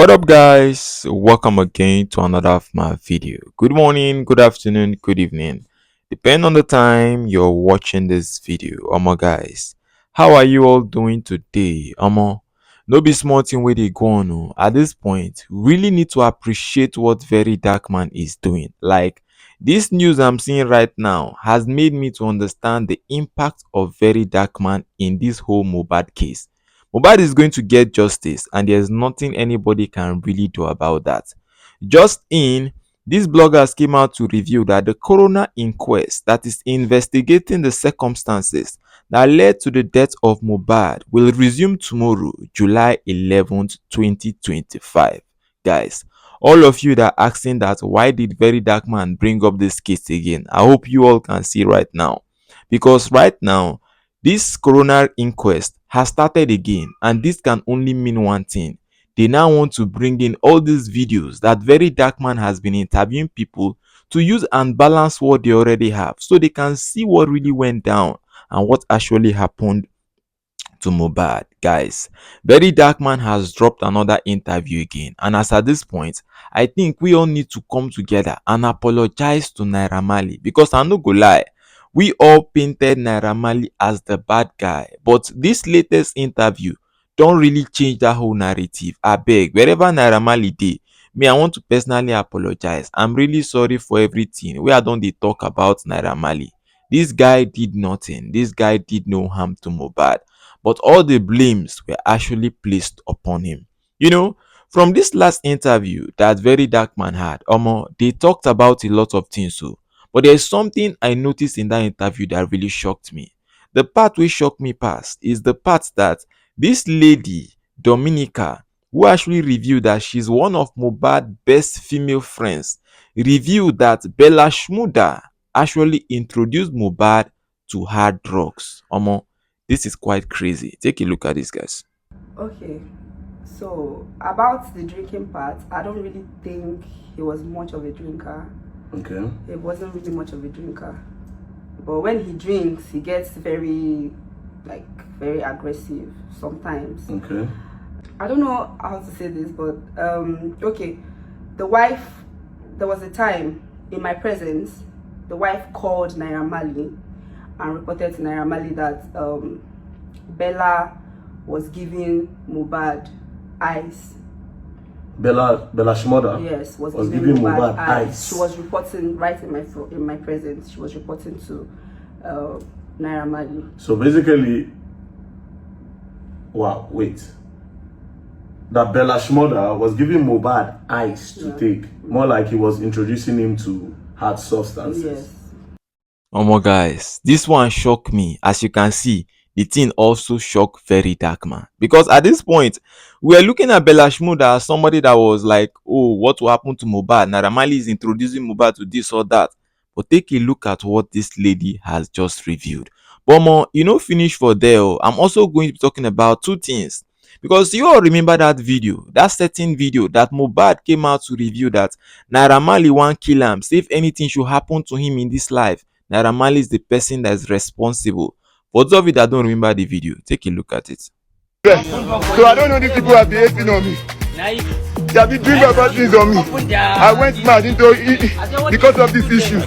What up, guys? Welcome again to another of my video. Good morning, good afternoon, good evening, depending on the time you're watching this video. Guys, how are you all doing today? No be small thing where they go on. At this point, really need to appreciate what Very Dark Man is doing. Like, this news I'm seeing right now has made me to understand the impact of Very Dark Man in this whole Mohbad case. Mohbad is going to get justice, and there's nothing anybody can really do about that. Just in, these bloggers came out to reveal that the Coroner Inquest that is investigating the circumstances that led to the death of Mohbad will resume tomorrow, July 11th, 2025. Guys, all of you that are asking that why did Very Dark Man bring up this case again, I hope you all can see right now. Because right now, this coroner inquest has started again, and this can only mean one thing. They now want to bring in all these videos that Very Dark Man has been interviewing people to use and balance what they already have, so they can see what really went down and what actually happened to Mohbad. Guys, Very Dark Man has dropped another interview again, and as at this point, I think we all need to come together and apologize to Naira Marley, because I no go lie, we all painted Naira Marley as the bad guy, but this latest interview don't really change that whole narrative. I beg, wherever Naira Marley dey, me I want to personally apologize. I'm really sorry for everything wey I don dey talk about Naira Marley. This guy did nothing. This guy did no harm to Mohbad, but all the blames were actually placed upon him. You know, from this last interview that Very Dark Man had, they talked about a lot of things. But there's something I noticed in that interview that really shocked me. The part which shocked me past is the part that this lady, Dominica, who actually revealed that she's one of Mohbad's best female friends, revealed that Bella Shmurda actually introduced Mohbad to hard drugs. This is quite crazy. Take a look at this, guys. Okay, so about the drinking part, I don't really think he was much of a drinker. Okay. He wasn't really much of a drinker. But when he drinks, he gets very aggressive sometimes. Okay. I don't know how to say this, but okay. The wife, there was a time in my presence, the wife called Naira Marley and reported to Naira Marley that Bella was giving Mohbad ice. Bella Shmurda, yes, was giving Mohbad ice. She was reporting right in my presence. She was reporting to Naira Marley. So basically, wow, wait. That Bella Shmurda was giving Mohbad ice to take. More like he was introducing him to hard substances. Yes. Guys, this one shocked me. As you can see, the thing also shocked Very Dark Man, because at this point we are looking at Bella Shmurda as somebody that was like, oh, what will happen to Mohbad? Naira Marley is introducing Mohbad to this or that. But take a look at what this lady has just revealed. But finish for there. I'm also going to be talking about two things, because you all remember that video, that certain video that Mohbad came out to review that Naira Marley won't kill him. Say if anything should happen to him in this life, Naira Marley is the person that is responsible. For those of you that don't remember the video, take a look at it. So I don't know these people have been hating on me. They have been doing bad things on me. I went mad into it because of this issue.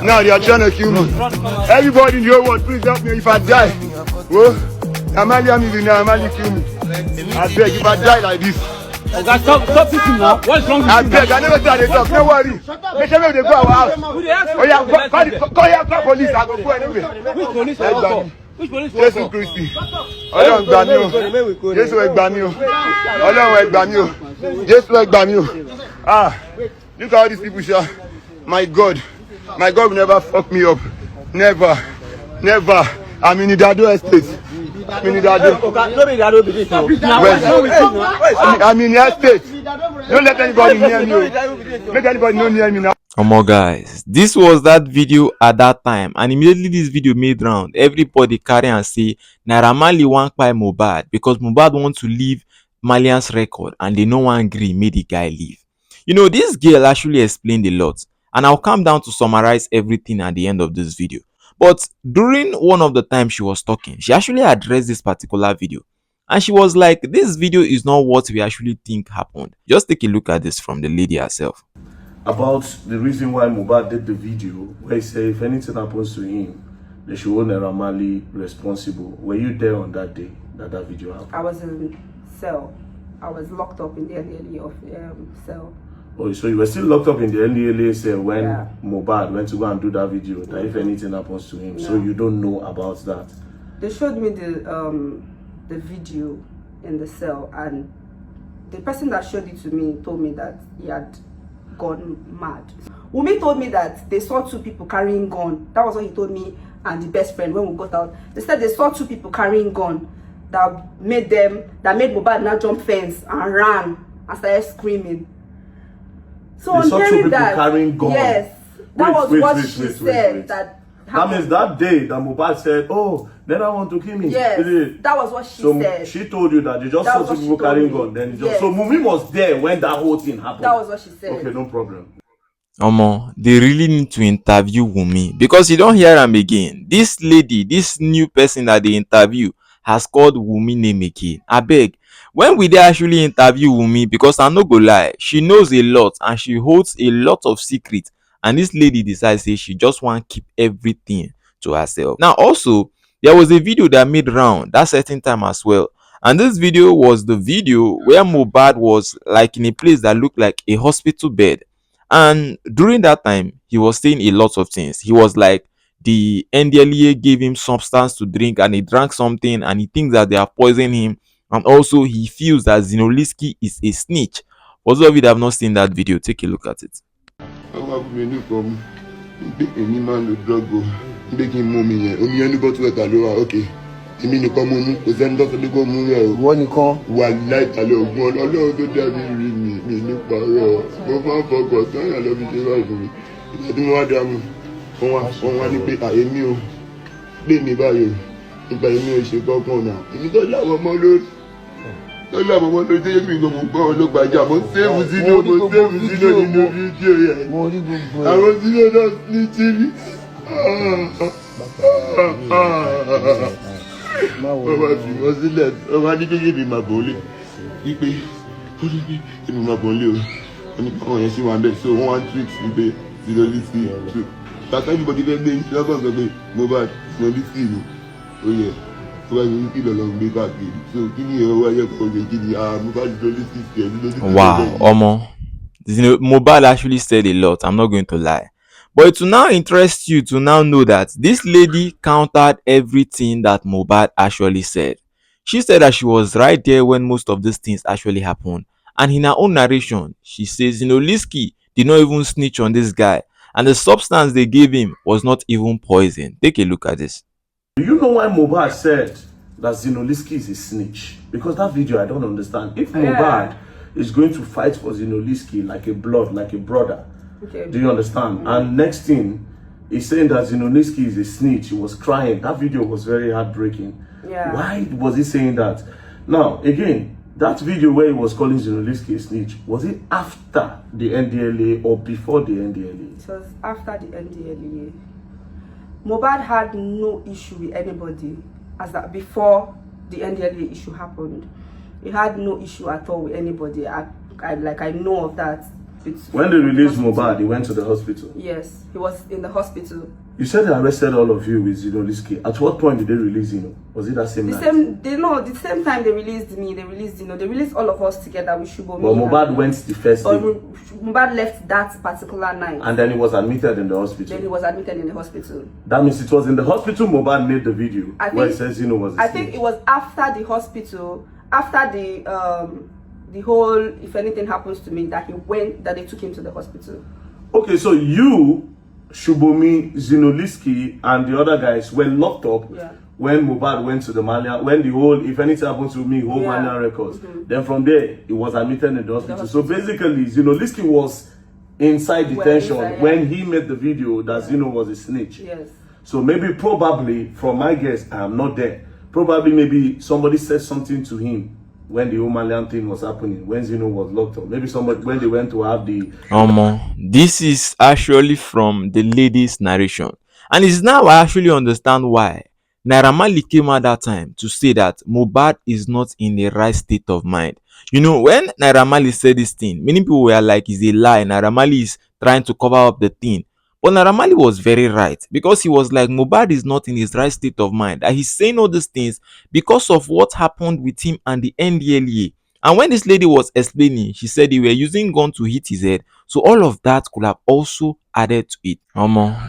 Now they are trying to kill me. Everybody in the whole world, please help me if I die. Whoa, Amalia me now, Amalia kill me. I beg, if I die like this. Stop eating now. What's wrong with you? I beg, I never tell they talk. Don't worry. Make sure they go our house. Oh yeah, call police. I go go anyway. Which police are you? Which police are you? Jesus Christ. Ọlọ́run gbà mí o. Jésù ẹ gbà mí o. Ọlọ́run ẹ gbà mí o. Jésù ẹ gbà mí o. Ah, look at all these people, sha. My God will never fuck me up. Never. I'm in Idado estate. I'm in Idado. I'm in the estate. Don't let anybody near me. Make anybody not near me now. Guys, this was that video at that time, and immediately this video made round. Everybody carry and say Naira Marley wan kpai Mohbad because Mohbad want to leave Malian's record, and they no one agree make the guy leave. This girl actually explained a lot, and I'll come down to summarize everything at the end of this video. But during one of the times she was talking, she actually addressed this particular video, And she was like, this video is not what we actually think happened. Just take a look at this from the lady herself. About the reason why Mohbad did the video, where he said if anything happens to him, they should hold Naira Marley responsible. Were you there on that day that video happened? I was in cell. I was locked up in the NDLEA of cell. Oh, so you were still locked up in the NDLEA cell when Mohbad went to go and do that video, that if anything happens to him. So you don't know about that? They showed me the video in the cell, and the person that showed it to me told me that he had gone mad. Wumi told me that they saw two people carrying gun. That was what he told me and the best friend when we got out. They said they saw two people carrying gun that made Mohbad now jump fence and ran and started screaming. So they saw two people carrying gun. Yes, that was what she said. That means that day that Mohbad said, "Oh, then I want to kill me." Yes, that was what she said. So she told you that they just saw two people carrying gun. Then so Mumi was there when that whole thing happened. That was what she said. Okay, no problem. Omo, they really need to interview Wunmi, because you don't hear am again. This lady, this new person that they interview, has called Wunmi name again. Abeg, when we dey actually interview Wunmi, because I no go lie, she knows a lot and she holds a lot of secrets, and this lady decides say she just want keep everything to herself. Now also, there was a video that made round that certain time as well, and this video was the video where Mohbad was like in a place that looked like a hospital bed. And during that time, he was saying a lot of things. He was like, the NDLEA gave him substance to drink and he drank something and he thinks that they have poisoned him. And also, he feels that Zinoliski is a snitch. For those of you that have not seen that video, take a look at it. Èmi nìkan mo mú kò sẹ́ni tó sọ pé kó mú rẹ̀ o. Wọ́n nìkan. Wà láìpàlẹ̀ ògùn ọlọ́run tó dàbí rí mi nípa rẹ̀ mo máa ń fọkàn sọ́yà lọ́bi ṣe báyìí fún mi. Ìgbà tí mo wá dá mu wọ́n wá ní pé àyèmí o lè ní báyìí o nípa èmi ò ṣe kọ́kàn náà. Èmi tó láwọn ọmọ lórí tó yẹ kí mi gbọ́ gbọ́ ló gbàjà mo sẹ́ẹ̀mù sínú nínú fídíò yẹn. Àwọn sínú náà ní tírí. Ọba fi wọ́n sílẹ̀ ọba ní kékeré máa bọ̀ lé wípé ó ní pé èmi máa bọ̀ lé o wọ́n ní káwọn yẹn ṣì wà bẹ́ẹ̀ so wọ́n wá tweet wípé Zinoliski tó bàtà everybody fẹ́ gbé lọ́kàn sọ pé Mohbad Zinoliski ni ó yẹ tó bá yẹ kí lọ́lọ́ gbé káàkiri so kí ni ẹ̀rọ wáyé kan ṣe kí ni Mohbad Zinoliski ṣe Zinoliski. Wow, Omo, Mohbad actually said a lot, I'm not going to lie. But it will now interest you to now know that this lady countered everything that Mohbad actually said. She said that she was right there when most of these things actually happened. And in her own narration, she says Zinoliski did not even snitch on this guy. And the substance they gave him was not even poison. Take a look at this. Do you know why Mohbad said that Zinoliski is a snitch? Because that video I don't understand. If Mohbad is going to fight for Zinoliski like a blood, like a brother, okay. Do you understand? And next thing, he's saying that Zinoliski is a snitch. He was crying. That video was very heartbreaking. Yeah. Why was he saying that? Now, again, that video where he was calling Zinoliski a snitch, was it after the NDLEA or before the NDLEA? It was after the NDLEA. Mohbad had no issue with anybody as that before the NDLEA issue happened. He had no issue at all with anybody. I know of that. When they released Mohbad, he went to the hospital. Yes, he was in the hospital. You said they arrested all of you with Zinoliski. At what point did they release Zino? Was it that same night? The same time they released me, they released Zino. They released all of us together with Shubomi. But Mohbad went the first day. Mohbad left that particular night. And then he was admitted in the hospital. Then he was admitted in the hospital. That means it was in the hospital Mohbad made the video where he says Zino was a snitch. I think it was after the hospital, after the whole if anything happens to me that they took him to the hospital. Okay, so you, Shubomi, Zinoliski, and the other guys were locked up when Mohbad went to the Malian, when the whole if anything happens to me, whole Malian records. Then from there, he was admitted in the hospital. So basically, Zinoliski was inside detention when he made the video that Zino was a snitch. Yes. So maybe probably, from my guess, I am not there. Probably maybe somebody said something to him when the Omalian thing was happening, when Zino was locked up. Maybe somebody, when they went to have the... This is actually from the lady's narration. And it's now I actually understand why. Naira Marley came out that time to say that Mohbad is not in the right state of mind. You know, when Naira Marley said this thing, many people were like, it's a lie. Naira Marley is trying to cover up the thing. But Naira Marley was very right, because he was like, Mohbad is not in his right state of mind. And he's saying all these things because of what happened with him and the NDLEA. And when this lady was explaining, she said they were using gun to hit his head. So all of that could have also added to it.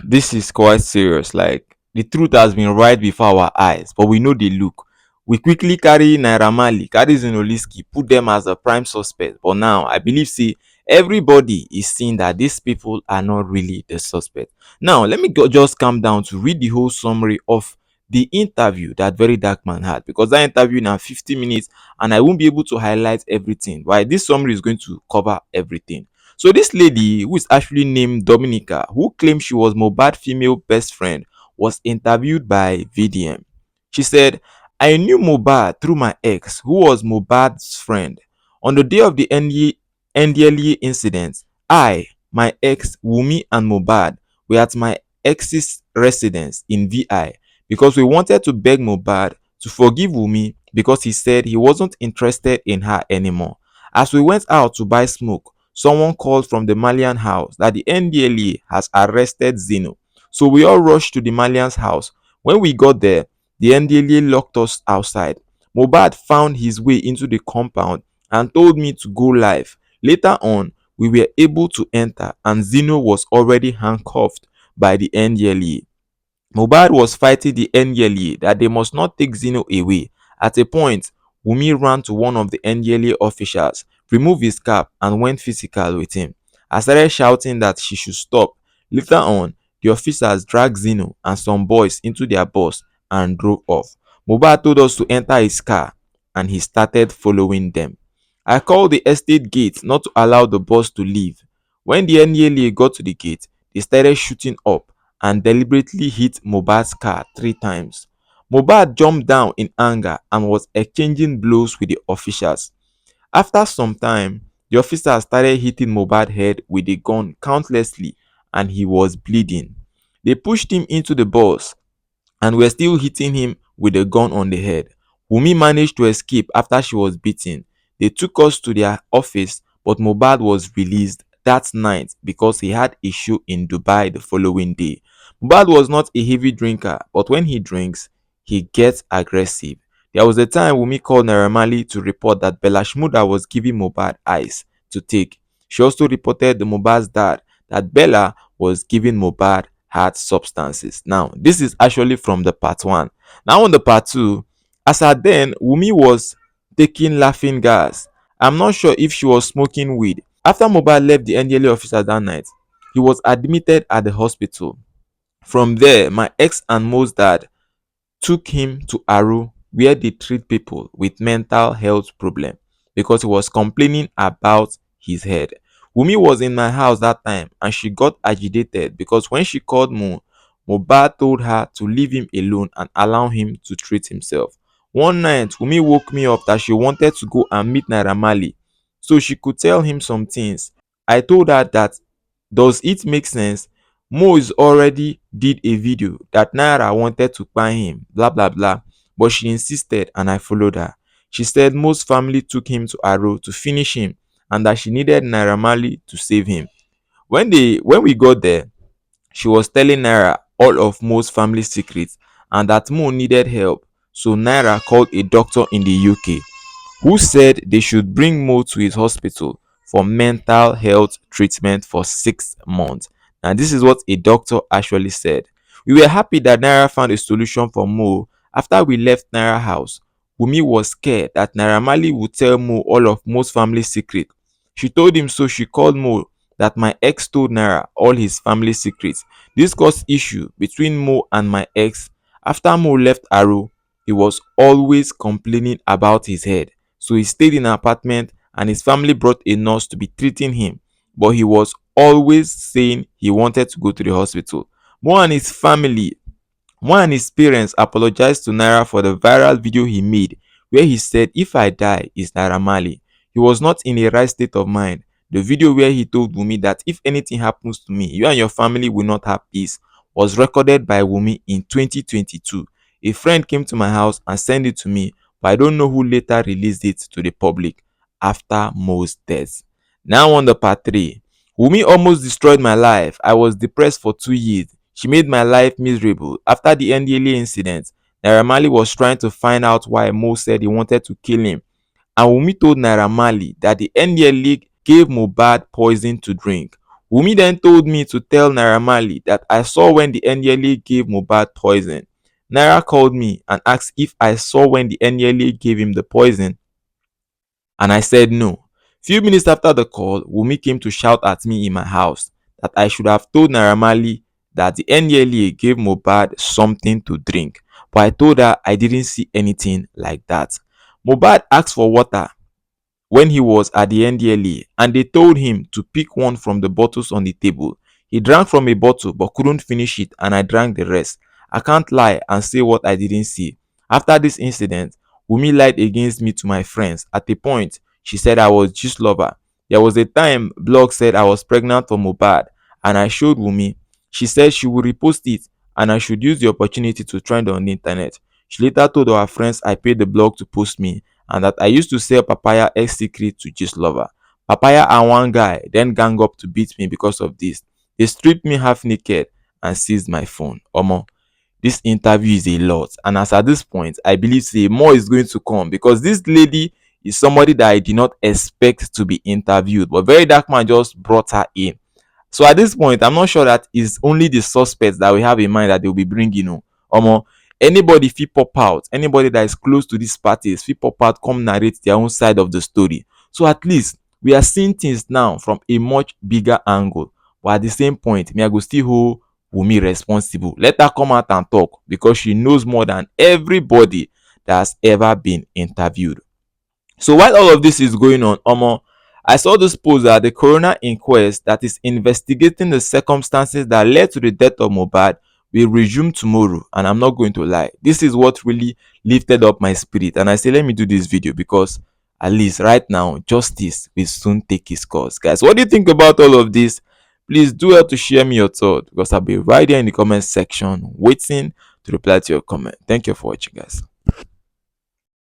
This is quite serious. Like, the truth has been right before our eyes, but we know the look. We quickly carry Naira Marley, carry Zinoliski, put them as a prime suspect. But now I believe, see, everybody is seeing that these people are not really the suspect. Now let me just calm down to read the whole summary of the interview that very dark man had, because that interview now 50 minutes and I won't be able to highlight everything. Why? This summary is going to cover everything. So this lady, who is actually named Dominica, who claimed she was Mohbad's female best friend, was interviewed by VDM. She said, I knew Mohbad through my ex, who was Mohbad's friend. On the day of the NDLEA incident, I, my ex, Wumi, and Mohbad were at my ex's residence in VI because we wanted to beg Mohbad to forgive Wumi because he said he wasn't interested in her anymore. As we went out to buy smoke, someone called from the Malian house that the NDLEA has arrested Zino. So we all rushed to the Malian's house. When we got there, the NDLEA locked us outside. Mohbad found his way into the compound and told me to go live. Later on, we were able to enter and Zino was already handcuffed by the NDLEA. Mohbad was fighting the NDLEA that they must not take Zino away. At a point, Wunmi ran to one of the NDLEA officials, removed his cap, and went physical with him. I started shouting that she should stop. Later on, the officers dragged Zino and some boys into their bus and drove off. Mohbad told us to enter his car, and he started following them. I called the estate gate not to allow the bus to leave. When the NDLEA got to the gate, they started shooting up and deliberately hit Mohbad's car 3 times. Mohbad jumped down in anger and was exchanging blows with the officers. After some time, the officers started hitting Mohbad's head with a gun countlessly and he was bleeding. They pushed him into the bus and were still hitting him with a gun on the head. Wunmi managed to escape after she was beaten. They took us to their office, but Mohbad was released that night because he had a show in Dubai the following day. Mohbad was not a heavy drinker, but when he drinks, he gets aggressive. There was a time Wunmi called Naira Marley to report that Bella Shmurda was giving Mohbad ice to take. She also reported to Mohbad's dad that Bella was giving Mohbad hard substances. Now, this is actually from the part 1. Now on the part 2, as at then, Wunmi was taking laughing gas. I'm not sure if she was smoking weed. After Mohbad left the NDLEA officer that night, he was admitted at the hospital. From there, my ex and Mo's dad took him to Aru, where they treat people with mental health problem, because he was complaining about his head. Wunmi was in my house that time and she got agitated because when she called Mo, Mohbad told her to leave him alone and allow him to treat himself. One night, Wunmi woke me up that she wanted to go and meet Naira Marley so she could tell him some things. I told her that, does it make sense? Mo is already did a video that Naira wanted to buy him, blah blah blah, but she insisted and I followed her. She said Mo's family took him to Aro to finish him and that she needed Naira Marley to save him. When we got there, she was telling Naira all of Mo's family secrets and that Mo needed help. So Naira called a doctor in the UK who said they should bring Mo to his hospital for mental health treatment for 6 months. And this is what a doctor actually said. We were happy that Naira found a solution for Mo. After we left Naira house, Wunmi was scared that Naira Marley would tell Mo all of Mo's family secret. She told him, so she called Mo that my ex told Naira all his family secrets. This caused issue between Mo and my ex. After Mo left Aro, he was always complaining about his head. So he stayed in an apartment and his family brought a nurse to be treating him. But he was always saying he wanted to go to the hospital. Mo and his family, Mo and his parents apologized to Naira for the viral video he made where he said, if I die, it's Naira Marley. He was not in a right state of mind. The video where he told Wunmi that if anything happens to me, you and your family will not have peace was recorded by Wunmi in 2022. A friend came to my house and sent it to me, but I don't know who later released it to the public after most deaths. Now on the part 3. Wumi almost destroyed my life. I was depressed for 2 years. She made my life miserable. After the NDLEA incident, Naira Marley was trying to find out why Mo said he wanted to kill him. And Wumi told Naira Marley that the NDLEA gave Mohbad poison to drink. Wumi then told me to tell Naira Marley that I saw when the NDLEA gave Mohbad poison. Naira called me and asked if I saw when the NDLEA gave him the poison, and I said no. Few minutes after the call, Wumi came to shout at me in my house that I should have told Naira Marley that the NDLEA gave Mohbad something to drink, but I told her I didn't see anything like that. Mohbad asked for water when he was at the NDLEA, and they told him to pick one from the bottles on the table. He drank from a bottle but couldn't finish it, and I drank the rest. I can't lie and say what I didn't see. After this incident, Wumi lied against me to my friends. At a point, she said I was just lover. There was a time blog said I was pregnant for Mohbad, and I showed Wumi. She said she would repost it and I should use the opportunity to trend on the internet. She later told our friends I paid the blog to post me, and that I used to sell papaya ex secret to Gist Lover. Papaya and one guy then gang up to beat me because of this. They stripped me half naked and seized my phone. Omo, this interview is a lot, and as at this point, I believe say more is going to come, because this lady is somebody that I did not expect to be interviewed, but Very Dark Man just brought her in. So at this point, I'm not sure that it's only the suspects that we have in mind that they'll be bringing. Omo, anybody fit pop out, anybody that is close to these parties fit pop out, come narrate their own side of the story. So at least we are seeing things now from a much bigger angle. But at the same point, me I go still hold Wumi responsible. Let her come out and talk, because she knows more than everybody that has ever been interviewed. So while all of this is going on, Omo, I saw this post that the Coroner Inquest that is investigating the circumstances that led to the death of Mohbad will resume tomorrow. And I'm not going to lie, this is what really lifted up my spirit. And I say, let me do this video, because at least right now, justice will soon take its course. Guys, what do you think about all of this? Please do help to share me your thoughts, because I'll be right there in the comment section waiting to reply to your comment. Thank you for watching, guys.